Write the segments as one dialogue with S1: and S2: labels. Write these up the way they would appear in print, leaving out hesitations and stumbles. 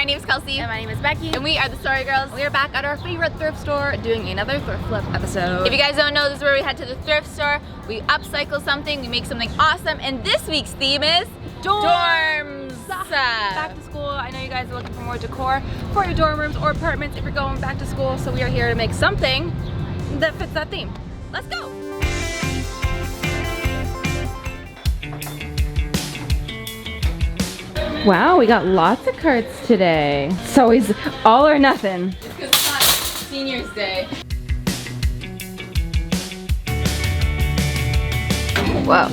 S1: My name is Kelsey.
S2: And my name is Becky.
S1: And we are the Sorry Girls.
S2: We are back at our favorite thrift store doing another thrift flip episode.
S1: If you guys don't know, this is where we head to the thrift store. We upcycle something, we make something awesome, and this week's theme is dorms.
S2: Back to school. I know you guys are looking for more decor for your dorm rooms or apartments if you're going back to school, so we are here to make something that fits that theme. Let's go. Wow, we got lots of carts today. It's always all or nothing.
S1: It's because it's not Seniors Day.
S2: Whoa.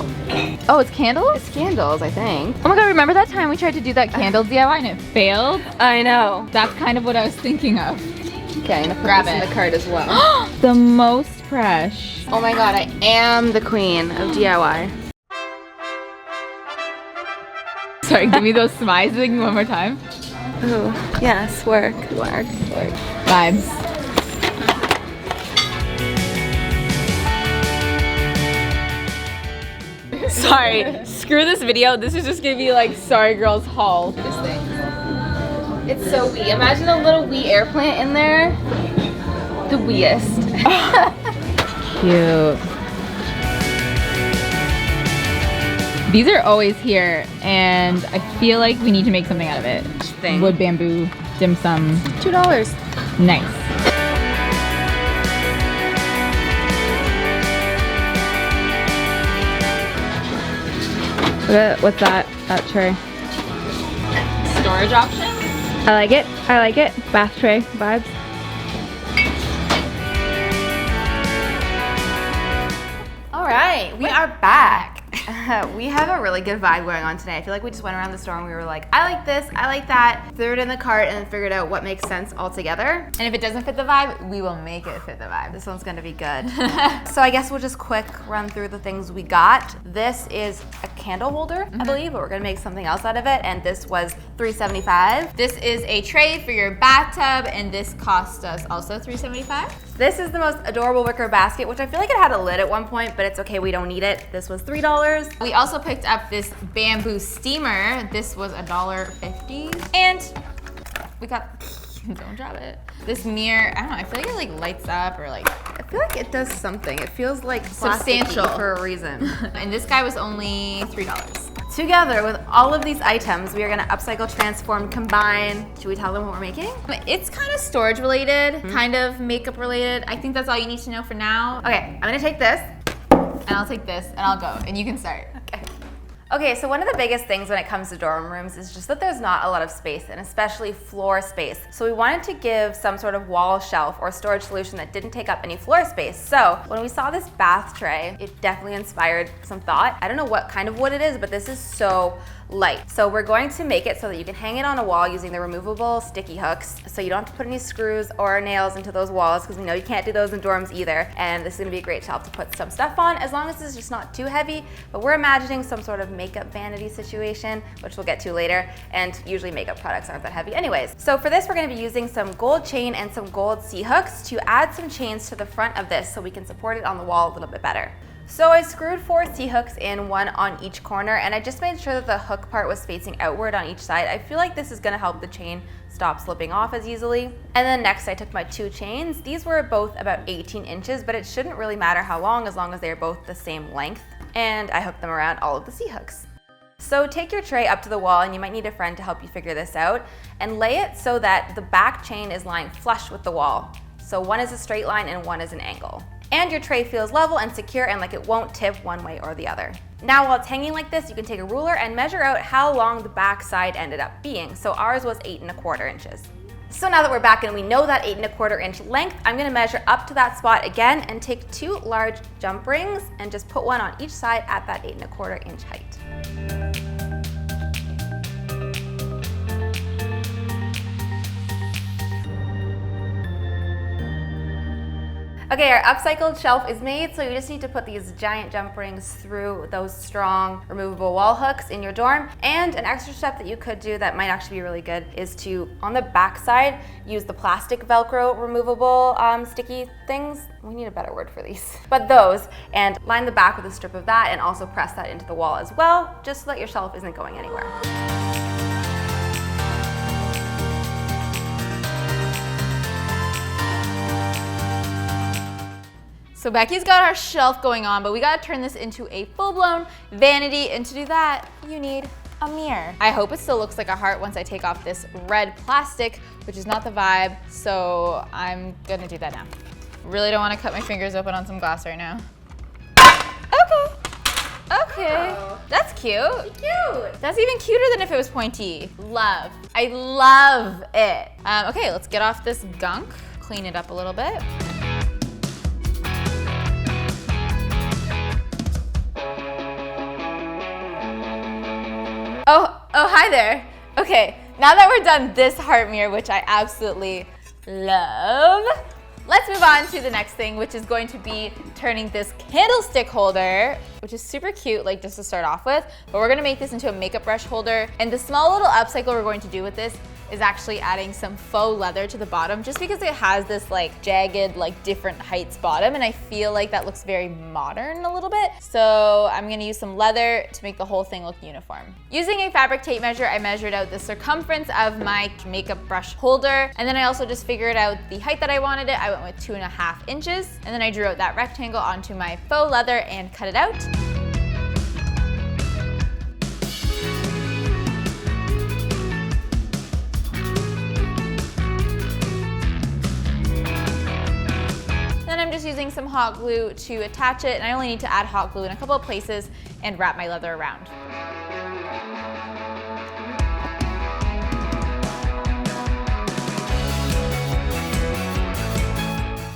S1: Oh, it's candles?
S2: It's candles, I think.
S1: Oh my god, remember that time we tried to do that candle DIY and it failed?
S2: I know.
S1: That's kind of what I was thinking of.
S2: Okay, I'm gonna put
S1: Grab
S2: this in
S1: it.
S2: the cart as well.
S1: The most fresh.
S2: Oh my god, I am the queen of DIY.
S1: Sorry, give me those smiles one more time.
S2: Ooh, yes, work.
S1: Vibes. Sorry, screw this video. This is just gonna be like Sorry Girls haul. This thing.
S2: It's so wee. Imagine a little wee air plant in there. The weeest.
S1: Cute. These are always here, and I feel like we need to make something out of it.
S2: Thing.
S1: Wood bamboo dim sum.
S2: $2.
S1: Nice. What's that tray? Storage option?
S2: I like it. I like it. Bath tray vibes. All right, we are back. We have a really good vibe going on today. I feel like we just went around the store and we were like, I like this, I like that, threw it in the cart and then figured out what makes sense all together.
S1: And if it doesn't fit the vibe, we will make it fit the vibe.
S2: This one's gonna be good. So I guess we'll just quick run through the things we got. This is a candle holder, I believe, but we're gonna make something else out of it, and this was $3.75.
S1: This is a tray for your bathtub, and this cost us also $3.75.
S2: This is the most adorable wicker basket, which I feel like it had a lid at one point, but it's okay, we don't need it. This was $3.
S1: We also picked up this bamboo steamer. This was $1.50. And we got, don't drop it. This mirror, I don't know, I feel like it like lights up or like.
S2: I feel like it does something. It feels like
S1: Substantial.
S2: plasticky for a reason.
S1: And this guy was only $3.
S2: Together with all of these items, we are gonna upcycle, transform, combine. Should we tell them what we're making?
S1: It's kind of storage related, kind of makeup related. I think that's all you need to know for now.
S2: Okay, I'm gonna take this.
S1: And I'll take this and I'll go and you can start.
S2: Okay, so one of the biggest things when it comes to dorm rooms is just that there's not a lot of space, and especially floor space. So we wanted to give some sort of wall shelf or storage solution that didn't take up any floor space. So when we saw this bath tray, it definitely inspired some thought. I don't know what kind of wood it is, but this is so light. So we're going to make it so that you can hang it on a wall using the removable sticky hooks, so you don't have to put any screws or nails into those walls, because we know you can't do those in dorms either. And this is gonna be a great shelf to put some stuff on, as long as it's just not too heavy. But we're imagining some sort of makeup vanity situation, which we'll get to later, and usually makeup products aren't that heavy anyways. So for this, we're gonna be using some gold chain and some gold C-hooks to add some chains to the front of this so we can support it on the wall a little bit better. So I screwed 4 C-hooks in, one on each corner, and I just made sure that the hook part was facing outward on each side. I feel like this is gonna help the chain stop slipping off as easily. And then next I took my 2 chains. These were both about 18 inches, but it shouldn't really matter how long as they're both the same length. And I hooked them around all of the C-hooks. So take your tray up to the wall, and you might need a friend to help you figure this out, and lay it so that the back chain is lying flush with the wall. So one is a straight line and one is an angle. And your tray feels level and secure and like it won't tip one way or the other. Now while it's hanging like this, you can take a ruler and measure out how long the back side ended up being. So ours was 8¼ inches. So now that we're back and we know that 8¼ inch length, I'm gonna measure up to that spot again and take 2 large jump rings and just put one on each side at that 8¼ inch height. Okay, our upcycled shelf is made, so you just need to put these giant jump rings through those strong removable wall hooks in your dorm. And an extra step that you could do that might actually be really good is to, on the back side, use the plastic Velcro removable sticky things. We need a better word for these. But those, and line the back with a strip of that and also press that into the wall as well, just so that your shelf isn't going anywhere.
S1: So Becky's got our shelf going on, but we gotta turn this into a full-blown vanity, and to do that, you need a mirror. I hope it still looks like a heart once I take off this red plastic, which is not the vibe, so I'm gonna do that now. Really don't wanna cut my fingers open on some glass right now. Okay, that's cute. Cute. That's even cuter than if it was pointy. Love. I love it. Okay, let's get off this gunk, clean it up a little bit. Oh, hi there. Okay, now that we're done this heart mirror, which I absolutely love, let's move on to the next thing, which is going to be turning this candlestick holder, which is super cute, like just to start off with, but we're gonna make this into a makeup brush holder. And the small little upcycle we're going to do with this is actually adding some faux leather to the bottom, just because it has this like jagged, like different heights bottom, and I feel like that looks very modern a little bit. So I'm gonna use some leather to make the whole thing look uniform. Using a fabric tape measure, I measured out the circumference of my makeup brush holder, and then I also just figured out the height that I wanted it. I went with 2.5 inches, and then I drew out that rectangle onto my faux leather and cut it out. I'm just using some hot glue to attach it, and I only need to add hot glue in a couple of places and wrap my leather around.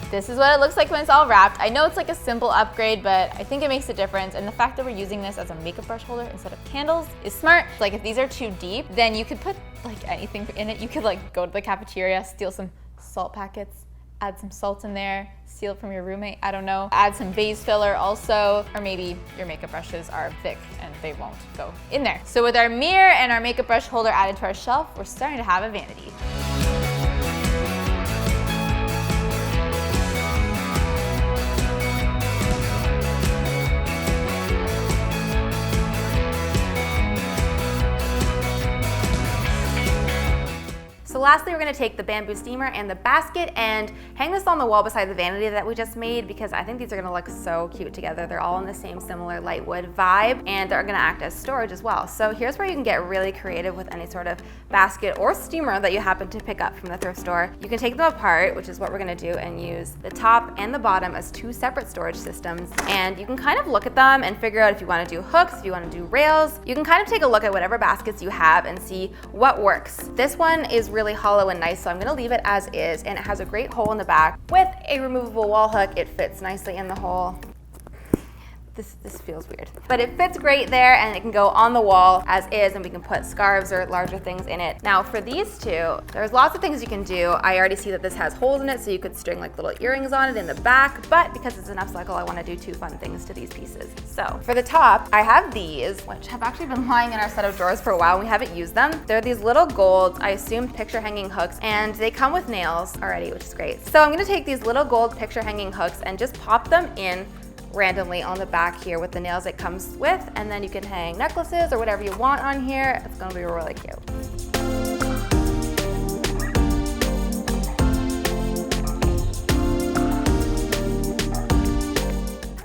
S1: This is what it looks like when it's all wrapped. I know it's like a simple upgrade, but I think it makes a difference, and the fact that we're using this as a makeup brush holder instead of candles is smart. Like if these are too deep, then you could put like anything in it. You could like go to the cafeteria, steal some salt packets, add some salt in there, steal it from your roommate, I don't know. Add some base filler also, or maybe your makeup brushes are thick and they won't go in there. So with our mirror and our makeup brush holder added to our shelf, we're starting to have a vanity.
S2: So lastly, we're gonna take the bamboo steamer and the basket and hang this on the wall beside the vanity that we just made, because I think these are gonna look so cute together. They're all in the same similar light wood vibe, and they're gonna act as storage as well. So here's where you can get really creative with any sort of basket or steamer that you happen to pick up from the thrift store. You can take them apart, which is what we're gonna do, and use the top and the bottom as two separate storage systems. And you can kind of look at them and figure out if you wanna do hooks, if you wanna do rails. You can kind of take a look at whatever baskets you have and see what works. This one is really hollow and nice, so I'm gonna leave it as is, and it has a great hole in the back. With a removable wall hook, it fits nicely in the hole. This feels weird, but it fits great there, and it can go on the wall as is, and we can put scarves or larger things in it. Now for these two, there's lots of things you can do. I already see that this has holes in it, so you could string like little earrings on it in the back, but because it's an upcycle, I wanna do two fun things to these pieces. So for the top, I have these, which have actually been lying in our set of drawers for a while, and we haven't used them. They're these little gold, I assume picture hanging hooks, and they come with nails already, which is great. So I'm gonna take these little gold picture hanging hooks and just pop them in randomly on the back here with the nails it comes with, and then you can hang necklaces or whatever you want on here. It's gonna be really cute.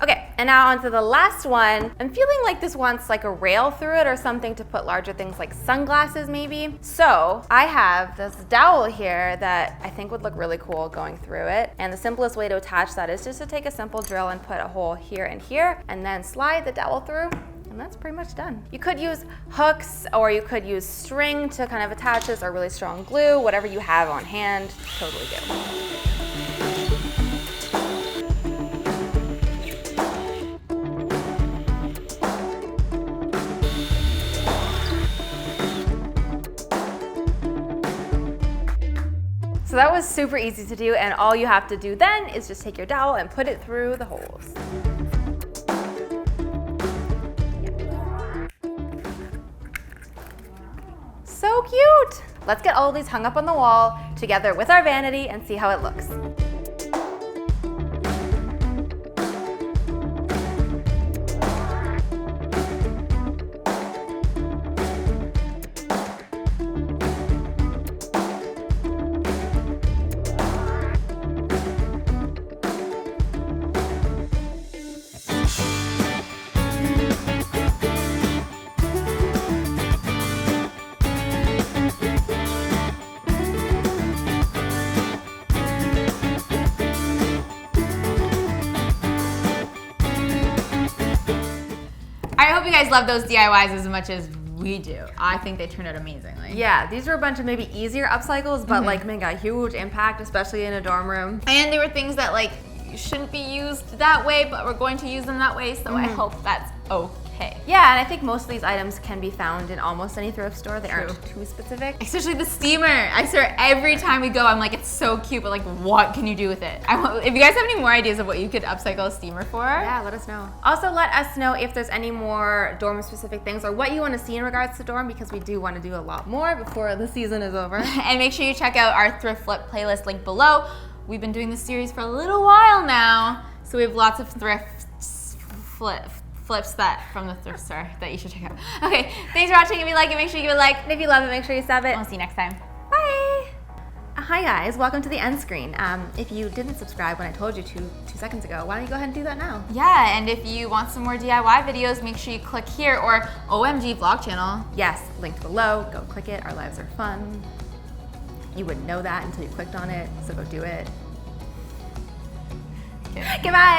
S2: Okay, and now onto the last one. I'm feeling like this wants like a rail through it or something to put larger things like sunglasses maybe. So I have this dowel here that I think would look really cool going through it. And the simplest way to attach that is just to take a simple drill and put a hole here and here, and then slide the dowel through. And that's pretty much done. You could use hooks, or you could use string to kind of attach this, or really strong glue, whatever you have on hand, totally do. So that was super easy to do, and all you have to do then is just take your dowel and put it through the holes. So cute! Let's get all of these hung up on the wall together with our vanity and see how it looks.
S1: guys love those DIYs as much as we do. I think they turned out amazingly.
S2: Yeah, these were a bunch of maybe easier upcycles, but like made a huge impact, especially in a dorm room.
S1: And they were things that like shouldn't be used that way, but we're going to use them that way, so I hope that's okay.
S2: Yeah, and I think most of these items can be found in almost any thrift store. They aren't too specific.
S1: Especially the steamer. I swear every time we go, I'm like, it's so cute, but like, what can you do with it? If you guys have any more ideas of what you could upcycle a steamer for,
S2: yeah, let us know. Also, let us know if there's any more dorm specific things or what you want to see in regards to dorm, because we do want to do a lot more before the season is over.
S1: And make sure you check out our thrift flip playlist link below. We've been doing this series for a little while now, so we have lots of flips that from the thrift store that you should check out. Okay, thanks for watching. If you like it, make sure you give it a like.
S2: And if you love it, make sure you sub it.
S1: We'll see you next time.
S2: Bye. Hi guys, welcome to the end screen. If you didn't subscribe when I told you two seconds ago, why don't you go ahead and do that now?
S1: Yeah, and if you want some more DIY videos, make sure you click here or OMG vlog channel.
S2: Yes, linked below. Go click it. Our lives are fun. You wouldn't know that until you clicked on it, so go do it.
S1: Okay.
S2: Goodbye.